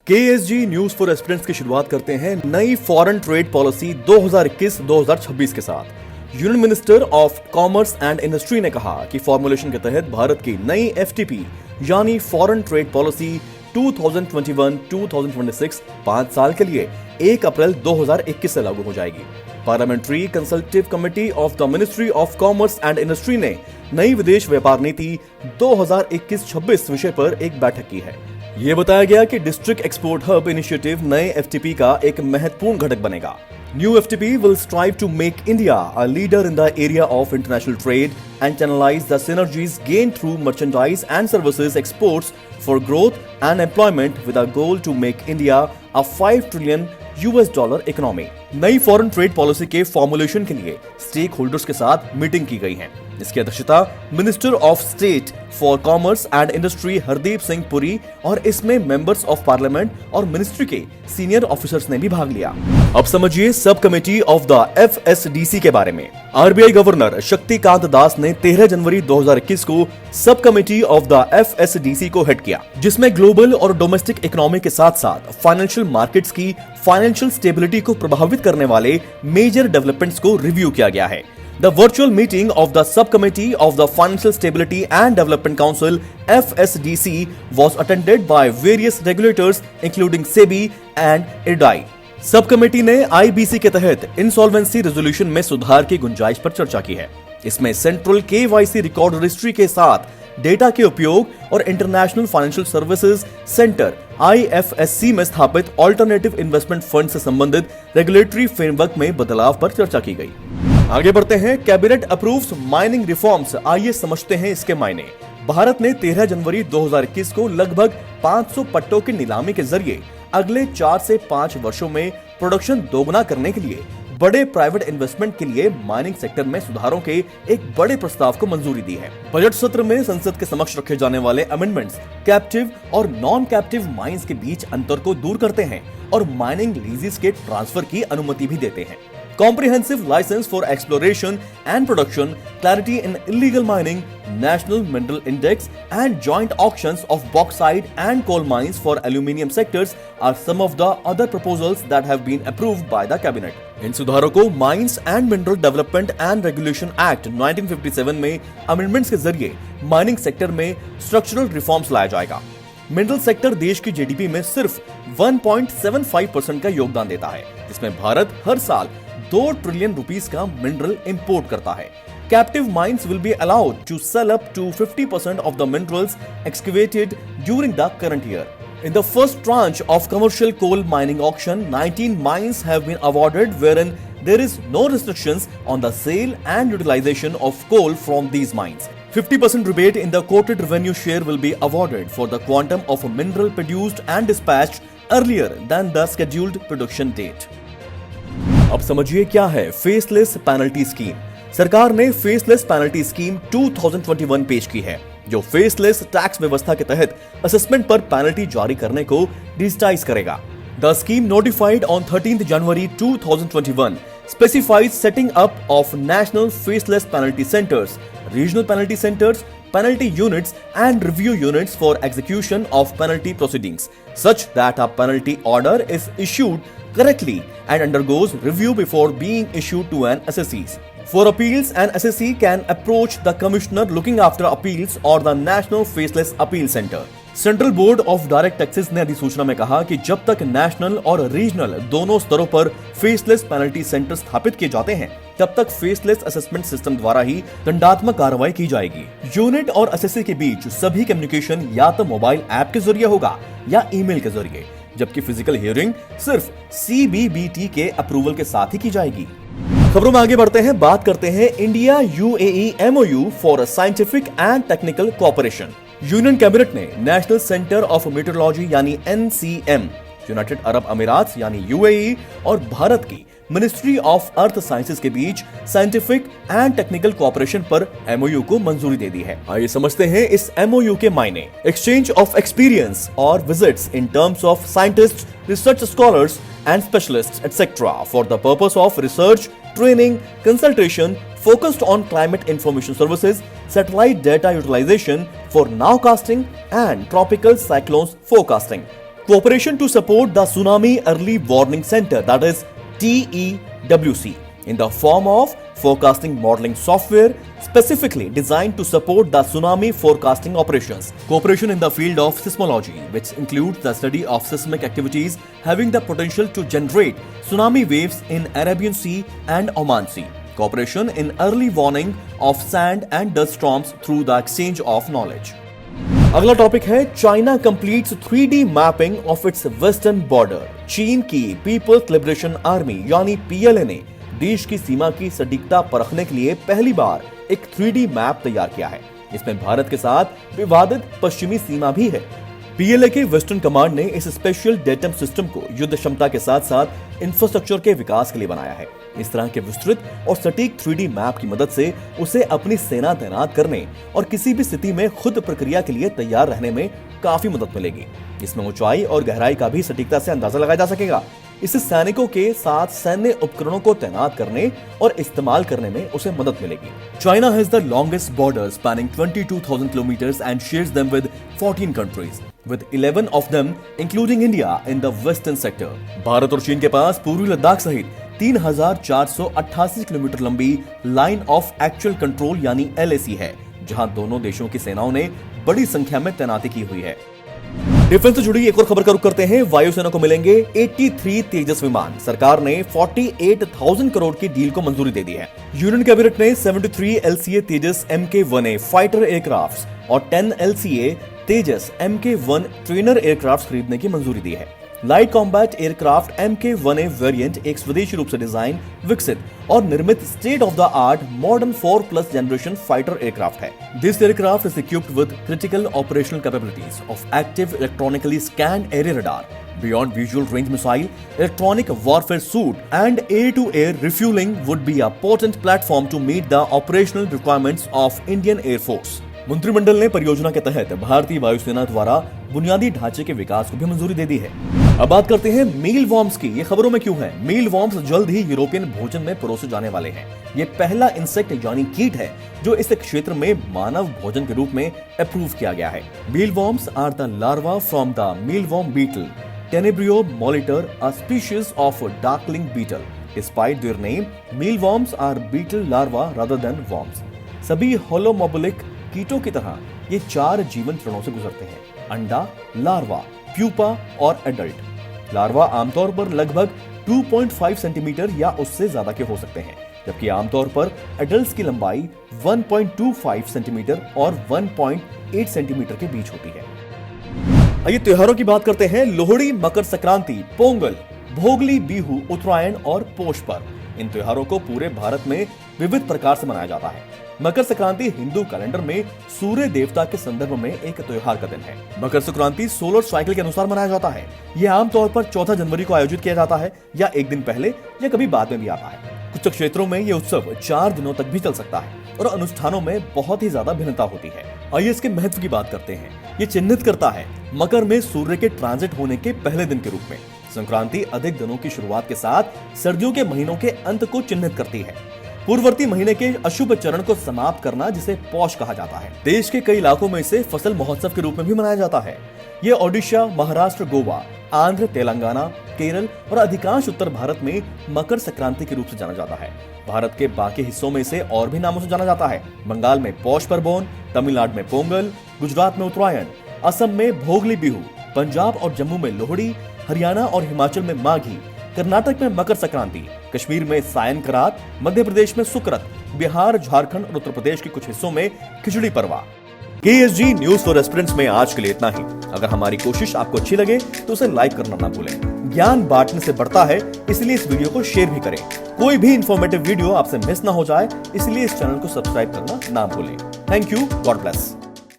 केएसजी news for aspirants की शुरुआत करते हैं नई फॉरेन ट्रेड पॉलिसी 2021-2026 के साथ। Union minister of commerce and industry ने कहा कि फॉर्मुलेशन के तहत भारत की नई एफटीपी यानी फॉरेन ट्रेड पॉलिसी 2021-2026 5 साल के लिए 1 अप्रैल 2021 से लागू हो जाएगी। Parliamentary consultative committee of the ministry of commerce and industry ने नई विदेश व्यापार नीति 2021-26 विषय पर एक बैठक की है। ये बताया गया कि डिस्ट्रिक्ट एक्सपोर्ट हब इनिशिएटिव नए एफटीपी का एक महत्वपूर्ण घटक बनेगा। New FTP will strive to make India a leader in the area of international trade and channelize the synergies gained through merchandise and services exports for growth and employment with a goal to make India a $5 trillion economy. नई foreign trade policy के formulation के लिए stake holders के साथ meeting की गई है। इसकी अध्यक्षता minister of state for commerce and industry Hardeep Singh Puri और इसमें मेंबर्स ऑफ पार्लियामेंट और मिनिस्ट्री के सीनियर ऑफिसर्स ने भी भाग लिया। अब समझिए sub committee of the FSDC के बारे में। आरबीआई गवर्नर शक्तिकांत दास ने 13 जनवरी 2021 को sub committee of the FSDC को हेड किया, जिसमें ग्लोबल और डोमेस्टिक इकोनॉमी के साथ साथ फाइनेंशियल मार्केट्स की फाइनेंशियल स्टेबिलिटी को प्रभावित करने वाले मेजर डेवलपमेंट्स को रिव्यू किया गया है। The virtual meeting of the subcommittee of the Financial Stability and Development Council (FSDC) was attended by various regulators, including SEBI and IRDAI. Sub committee ने आईबीसी के तहत इंसॉल्वेंसी रेजोल्यूशन में सुधार की गुंजाइश पर चर्चा की है। इसमें सेंट्रल केवाईसी रिकॉर्ड रजिस्ट्री के साथ डेटा के उपयोग और international financial services centre IFSC में स्थापित ऑल्टरनेटिव इन्वेस्टमेंट फंड से संबंधित रेगुलेटरी फ्रेमवर्क में बदलाव पर चर्चा की गई। आगे बढ़ते हैं। Cabinet approves mining reforms. आइए समझते हैं इसके मायने। भारत ने 13 जनवरी 2021 को लगभग 500 पट्टों की नीलामी के जरिए अगले 4 से 5 वर्षों में प्रोडक्शन दोगुना करने के लिए बड़े प्राइवेट इन्वेस्टमेंट के लिए माइनिंग सेक्टर में सुधारों के एक बड़े प्रस्ताव को मंजूरी दी है। बजट सत्र में संसद के समक्ष रखे जाने वाले अमेंडमेंट्स कैप्टिव और नॉन कैप्टिव माइंस के बीच अंतर को दूर करते हैं और माइनिंग लीजेस के ट्रांसफर की अनुमति भी देते हैं। Comprehensive license for exploration and production, clarity in illegal mining, national mineral index, and joint auctions of bauxite and coal mines for aluminium sectors are some of the other proposals that have been approved by the cabinet. इन सुधारों को mines and mineral development and regulation act 1957 में amendments के जरिए mining sector में structural reforms लाया जाएगा। Mineral sector देश की जीडीपी में सिर्फ 1.75% का योगदान देता है, जिसमें भारत हर साल 2 ट्रिलियन रुपीस का मिनरल इंपोर्ट करता है। Captive mines will be allowed to sell up to 50% of the minerals excavated during the current year. In the first tranche of commercial coal mining auction, 19 mines have been awarded wherein there is no restrictions on the sale and utilization of coal from these mines. 50% rebate in the quoted revenue share will be awarded for the quantum of mineral produced and dispatched earlier than the scheduled production date. अब समझिए क्या है faceless penalty scheme. सरकार ने faceless penalty scheme 2021 पेश की है, जो फेसलेस टैक्स व्यवस्था के तहत असेसमेंट पर पेनल्टी जारी करने को डिजिटाइज करेगा। The scheme notified on 13 January 2021 specifies setting up of national faceless penalty centers, regional penalty centers, penalty units and review units for execution of penalty proceedings, such that a penalty order is issued correctly and undergoes review before being issued to an assessee. For appeals, an assessee can approach the commissioner looking after appeals or the National Faceless Appeal Center. Central board of direct taxes ने अधिसूचना में कहा कि जब तक national और regional दोनों स्तरों पर फेसलेस पेनल्टी सेंटर स्थापित किए जाते हैं, तब तक फेसलेस असेसमेंट सिस्टम द्वारा ही दंडात्मक कार्रवाई की जाएगी। यूनिट और असेसी के बीच सभी कम्युनिकेशन या तो मोबाइल ऐप के जरिए होगा या ईमेल के जरिए, जबकि फिजिकल हियरिंग सिर्फ सीबीबीटी के अप्रूवल के साथ ही की जाएगी। खबरों में आगे बढ़ते हैं। बात करते हैं India UAE MOU for scientific and technical cooperation. Union cabinet ने नेशनल सेंटर ऑफ मेट्रोलॉजी यानी एनसीएम, यूनाइटेड अरब अमीरात यानी यूएई और भारत की मिनिस्ट्री ऑफ अर्थ साइंसेज के बीच साइंटिफिक एंड टेक्निकल कोऑपरेशन पर एमओयू को मंजूरी दे दी है। आइए समझते हैं इस एमओयू के मायने। एक्सचेंज ऑफ एक्सपीरियंस और visits in terms of scientist, research scholars and specialists etcetera for the purpose of research, training, consultation focused on climate information services, satellite data utilization for nowcasting and tropical cyclones forecasting. Cooperation to support the Tsunami Early Warning Center, that is TEWC, in the form of forecasting modeling software specifically designed to support the tsunami forecasting operations. Cooperation in the field of seismology, which includes the study of seismic activities having the potential to generate tsunami waves in Arabian Sea and Oman Sea. Cooperation in early warning of sand and dust storms through the exchange of knowledge. अगला topic है China completes 3D mapping of its western border. चीन की peoples liberation army यानी PLA ने देश की सीमा की सटीकता परखने के लिए पहली बार एक 3D मैप तैयार किया है। इसमें भारत के साथ विवादित पश्चिमी सीमा भी है। पीएलए के वेस्टर्न कमांड ने इस स्पेशल डेटम सिस्टम को युद्ध क्षमता के साथ साथ इंफ्रास्ट्रक्चर के विकास के लिए बनाया है। इस तरह के विस्तृत और सटीक 3D मैप की मदद से उसे अपनी सेना तैनात करने और किसी भी स्थिति में खुद प्रक्रिया के लिए तैयार रहने में काफी मदद मिलेगी। इसमें ऊंचाई और गहराई का भी सटीकता से अंदाजा लगाया जा सकेगा। इससे सैनिकों के साथ सैन्य उपकरणों को तैनात करने और इस्तेमाल करने में उसे मदद मिलेगी। China has the longest border spanning 22,000 kilometres and shares them with 14 countries, with 11 of them including India in the western sector. Bharat और चीन के पास पूर्वी लद्दाख सहित 3,488 किलोमीटर लंबी लाइन ऑफ एक्चुअल कंट्रोल यानी LAC है, जहां दोनों देशों की सेनाओं ने बड़ी संख्या में तैनाती की हुई है। डिफेंस से जुड़ी एक और खबर का रुख करते हैं। वायुसेना को मिलेंगे 83 तेजस विमान। सरकार ने 48,000 करोड़ की डील को मंजूरी दे दी है। यूनियन कैबिनेट ने 73 LCA तेजस MK-1A फाइटर एयरक्राफ्ट और 10 LCA तेजस MK-1 ट्रेनर एयरक्राफ्ट खरीदने की मंजूरी दी है। Light combat aircraft MK-1A variant एक स्वदेशी रूप से डिजाइन, विकसित और निर्मित state of the art modern 4+ generation fighter aircraft है। This aircraft is equipped with critical operational capabilities of active electronically scanned array radar, beyond visual range missile, electronic warfare suit, and air-to-air refueling would be a potent platform to meet the operational requirements of Indian Air Force. मंत्रिमंडल ने परियोजना के तहत भारतीय वायुसेना द्वारा बुनियादी ढांचे के विकास को भी मंजूरी दे दी है। अब बात करते हैं मील वॉर्म्स की। ये खबरों में क्यों है? मील वॉर्म्स जल्द ही यूरोपियन भोजन में परोसे जाने वाले हैं। ये पहला इंसेक्ट यानी कीट है जो इस क्षेत्र में मानव भोजन के रूप में अप्रूव किया गया है। Mealworms are the larva from the mealworm beetle, Tenebrio molitor, a species of darkling beetle. Despite their name, mealworms are beetle larvae rather than worms. सभी होलोमोबुलिक कीटों की तरह ये 4 जीवन चरणों से गुजरते हैं: अंडा, लार्वा, प्यूपा और एडल्ट। लार्वा आमतौर पर लगभग 2.5 सेंटीमीटर या उससे ज्यादा के हो सकते हैं, जबकि आमतौर पर एडल्ट्स की लंबाई 1.25 सेंटीमीटर और 1.8 सेंटीमीटर के बीच होती है। आइए त्योहारों की बात करते हैं। लोहड़ी, मकर संक्रांति, पोंगल, भोगली, बिहू, उत्तरायण और पोष पर्व। इन त्योहारों को पूरे भारत में विविध प्रकार से मनाया जाता है। मकर संक्रांति हिंदू कैलेंडर में सूर्य देवता के संदर्भ में एक त्योहार का दिन है। मकर संक्रांति सोलर साइकिल के अनुसार मनाया जाता है। यह आमतौर पर 14 जनवरी को आयोजित किया जाता है या एक दिन पहले या कभी बाद में भी आता है। कुछ क्षेत्रों में यह उत्सव 4 दिनों तक भी चल सकता है और अनुष्ठानों में बहुत ही ज्यादा भिन्नता होती है। आइए इसके महत्व की बात करते हैं। ये चिन्हित करता है मकर में सूर्य के ट्रांजिट होने के पहले दिन के रूप में। संक्रांति अधिक दिनों की शुरुआत के साथ सर्दियों के महीनों के अंत को चिन्हित करती है। पूर्ववर्ती महीने के अशुभ चरण को समाप्त करना, जिसे पौष कहा जाता है। देश के कई इलाकों में इसे फसल महोत्सव के रूप में भी मनाया जाता है। ये ओडिशा, महाराष्ट्र, गोवा, आंध्र, तेलंगाना, केरल और अधिकांश उत्तर भारत में मकर संक्रांति के रूप से जाना जाता है। भारत के बाकी हिस्सों में इसे और भी नामों से जाना जाता है। बंगाल में पौष पर्बोन, तमिलनाडु में पोंगल, गुजरात में उत्तरायण, असम में भोगली बिहू, पंजाब और जम्मू में लोहड़ी, हरियाणा और हिमाचल में माघी, कर्नाटक में मकर संक्रांति, कश्मीर में सायंकरात, मध्य प्रदेश में सुकरत, बिहार, झारखंड और उत्तर प्रदेश के कुछ हिस्सों में खिचड़ी परवा। KSG न्यूज फॉर एस्पिरेंट्स में आज के लिए इतना ही। अगर हमारी कोशिश आपको अच्छी लगे तो उसे लाइक करना ना भूलें। ज्ञान बांटने से बढ़ता है, इसलिए इस वीडियो को शेयर भी करें। कोई भी इंफॉर्मेटिव वीडियो आपसे मिस ना हो जाए, इसलिए इस चैनल को सब्सक्राइब करना ना भूलें। Thank you, God bless.